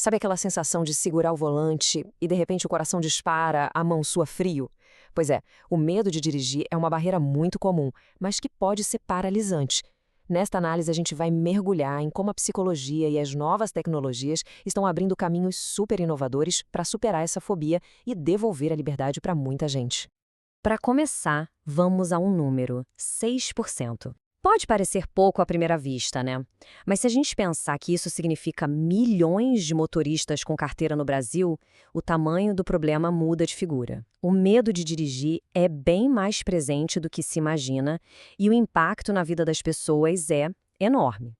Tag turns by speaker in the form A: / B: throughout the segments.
A: Sabe aquela sensação de segurar o volante e de repente o coração dispara, a mão sua frio? Pois é, o medo de dirigir é uma barreira muito comum, mas que pode ser paralisante. Nesta análise, a gente vai mergulhar em como a psicologia e as novas tecnologias estão abrindo caminhos super inovadores para superar essa fobia e devolver a liberdade para muita gente.
B: Para começar, vamos a um número: 6%. Pode parecer pouco à primeira vista, né? Mas se a gente pensar que isso significa milhões de motoristas com carteira no Brasil, o tamanho do problema muda de figura. O medo de dirigir é bem mais presente do que se imagina e o impacto na vida das pessoas é enorme.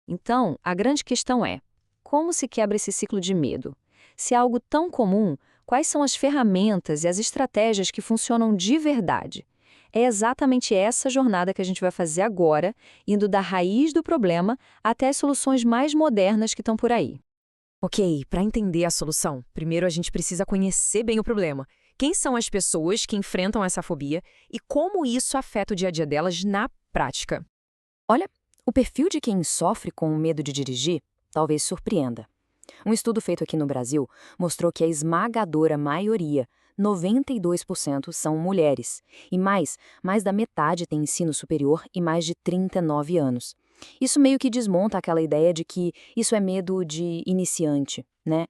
B: Então, a grande questão é: como se quebra esse ciclo de medo? Se é algo tão comum, quais são as ferramentas e as estratégias que funcionam de verdade? É exatamente essa jornada que a gente vai fazer agora, indo da raiz do problema até as soluções mais modernas que estão por aí.
A: Ok, para entender a solução, primeiro a gente precisa conhecer bem o problema. Quem são as pessoas que enfrentam essa fobia e como isso afeta o dia a dia delas na prática? Olha, o perfil de quem sofre com o medo de dirigir talvez surpreenda. Um estudo feito aqui no Brasil mostrou que a esmagadora maioria, 92%, são mulheres. E mais da metade tem ensino superior e mais de 39 anos. Isso meio que desmonta aquela ideia de que isso é medo de iniciante, né?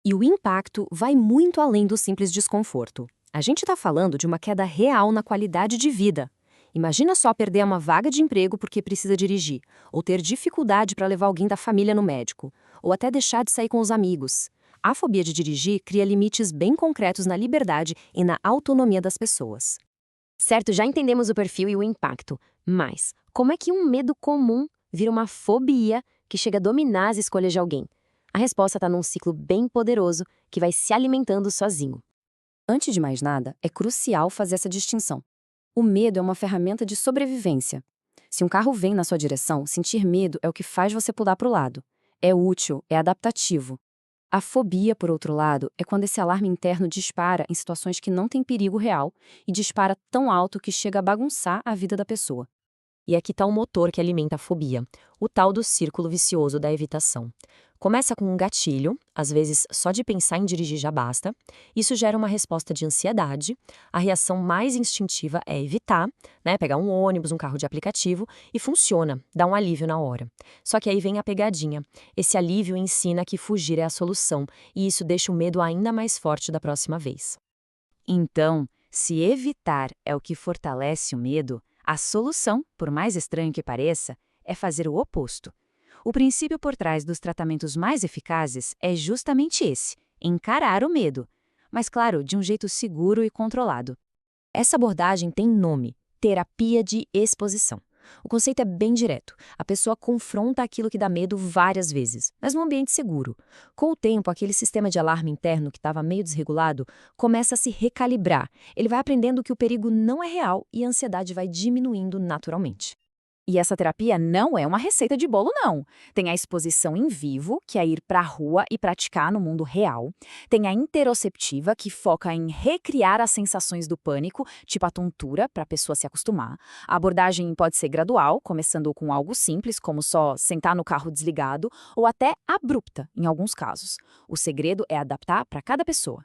A: E o impacto vai muito além do simples desconforto. A gente está falando de uma queda real na qualidade de vida. Imagina só perder uma vaga de emprego porque precisa dirigir, ou ter dificuldade para levar alguém da família no médico, ou até deixar de sair com os amigos. A fobia de dirigir cria limites bem concretos na liberdade e na autonomia das pessoas. Certo, já entendemos o perfil e o impacto, mas como é que um medo comum vira uma fobia que chega a dominar as escolhas de alguém? A resposta está num ciclo bem poderoso que vai se alimentando sozinho. Antes de mais nada, é crucial fazer essa distinção. O medo é uma ferramenta de sobrevivência. Se um carro vem na sua direção, sentir medo é o que faz você pular para o lado. É útil, é adaptativo. A fobia, por outro lado, é quando esse alarme interno dispara em situações que não têm perigo real e dispara tão alto que chega a bagunçar a vida da pessoa. E aqui está o motor que alimenta a fobia, o tal do círculo vicioso da evitação. Começa com um gatilho, às vezes só de pensar em dirigir já basta. Isso gera uma resposta de ansiedade. A reação mais instintiva é evitar, né, pegar um ônibus, um carro de aplicativo, e funciona, dá um alívio na hora. Só que aí vem a pegadinha. Esse alívio ensina que fugir é a solução, e isso deixa o medo ainda mais forte da próxima vez.
B: Então, se evitar é o que fortalece o medo, a solução, por mais estranho que pareça, é fazer o oposto. O princípio por trás dos tratamentos mais eficazes é justamente esse: encarar o medo, mas, claro, de um jeito seguro e controlado. Essa abordagem tem nome: terapia de exposição. O conceito é bem direto. A pessoa confronta aquilo que dá medo várias vezes, mas num ambiente seguro. Com o tempo, aquele sistema de alarme interno que estava meio desregulado começa a se recalibrar. Ele vai aprendendo que o perigo não é real e a ansiedade vai diminuindo naturalmente.
C: E essa terapia não é uma receita de bolo, não. Tem a exposição em vivo, que é ir para a rua e praticar no mundo real. Tem a interoceptiva, que foca em recriar as sensações do pânico, tipo a tontura, para a pessoa se acostumar. A abordagem pode ser gradual, começando com algo simples, como só sentar no carro desligado, ou até abrupta, em alguns casos. O segredo é adaptar para cada pessoa.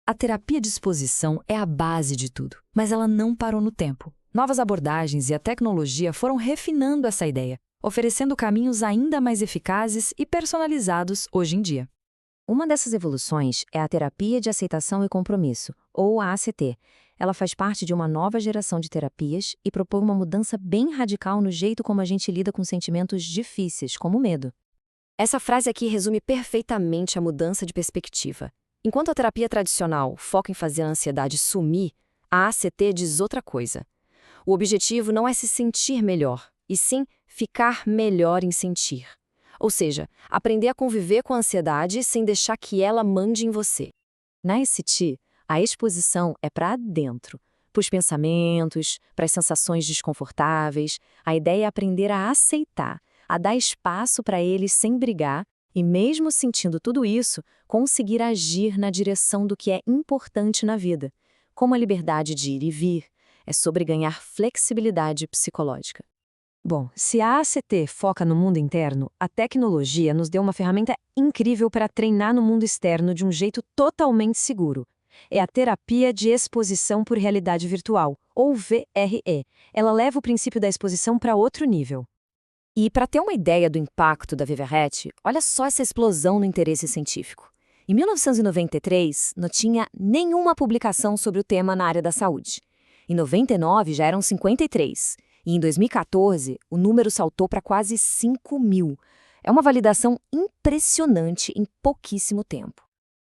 A: A terapia de exposição é a base de tudo, mas ela não parou no tempo. Novas abordagens e a tecnologia foram refinando essa ideia, oferecendo caminhos ainda mais eficazes e personalizados hoje em dia.
B: Uma dessas evoluções é a terapia de aceitação e compromisso, ou a ACT. Ela faz parte de uma nova geração de terapias e propõe uma mudança bem radical no jeito como a gente lida com sentimentos difíceis, como o medo.
A: Essa frase aqui resume perfeitamente a mudança de perspectiva. Enquanto a terapia tradicional foca em fazer a ansiedade sumir, a ACT diz outra coisa. O objetivo não é se sentir melhor, e sim ficar melhor em sentir. Ou seja, aprender a conviver com a ansiedade sem deixar que ela mande em você.
B: Na ACT, a exposição é para dentro, para os pensamentos, para as sensações desconfortáveis. A ideia é aprender a aceitar, a dar espaço para eles sem brigar e, mesmo sentindo tudo isso, conseguir agir na direção do que é importante na vida, como a liberdade de ir e vir. É sobre ganhar flexibilidade psicológica. Bom, se a ACT foca no mundo interno, a tecnologia nos deu uma ferramenta incrível para treinar no mundo externo de um jeito totalmente seguro. É a terapia de exposição por realidade virtual, ou VRE. Ela leva o princípio da exposição para outro nível.
C: E para ter uma ideia do impacto da VVRET, olha só essa explosão no interesse científico. Em 1993, não tinha nenhuma publicação sobre o tema na área da saúde. Em 99, já eram 53. E em 2014, o número saltou para quase 5.000. É uma validação impressionante em pouquíssimo tempo.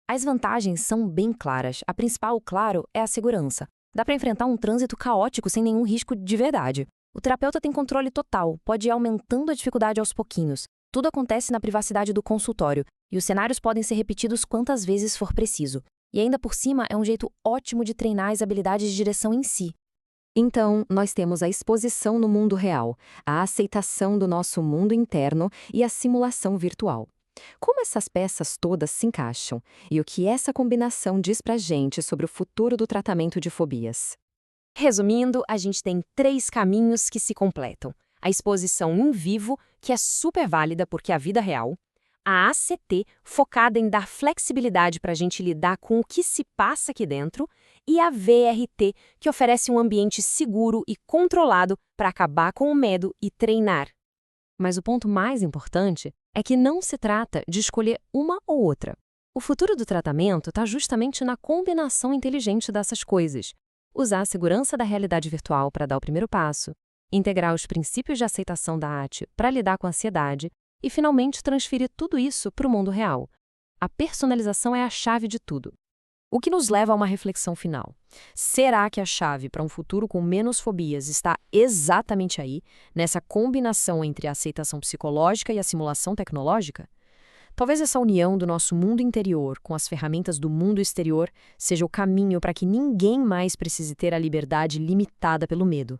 C: As vantagens são bem claras. A principal, claro, é a segurança. Dá para enfrentar um trânsito caótico sem nenhum risco de verdade. O terapeuta tem controle total, pode ir aumentando a dificuldade aos pouquinhos. Tudo acontece na privacidade do consultório, e os cenários podem ser repetidos quantas vezes for preciso. E ainda por cima, é um jeito ótimo de treinar as habilidades de direção em si.
B: Então, nós temos a exposição no mundo real, a aceitação do nosso mundo interno e a simulação virtual. Como essas peças todas se encaixam e o que essa combinação diz pra gente sobre o futuro do tratamento de fobias?
A: Resumindo, a gente tem 3 caminhos que se completam. A exposição em vivo, que é super válida porque é a vida real. A ACT, focada em dar flexibilidade para a gente lidar com o que se passa aqui dentro. E a VRT, que oferece um ambiente seguro e controlado para acabar com o medo e treinar.
B: Mas o ponto mais importante é que não se trata de escolher uma ou outra. O futuro do tratamento está justamente na combinação inteligente dessas coisas. Usar a segurança da realidade virtual para dar o primeiro passo, integrar os princípios de aceitação da AT para lidar com a ansiedade e, finalmente, transferir tudo isso para o mundo real. A personalização é a chave de tudo. O que nos leva a uma reflexão final. Será que a chave para um futuro com menos fobias está exatamente aí, nessa combinação entre a aceitação psicológica e a simulação tecnológica? Talvez essa união do nosso mundo interior com as ferramentas do mundo exterior seja o caminho para que ninguém mais precise ter a liberdade limitada pelo medo.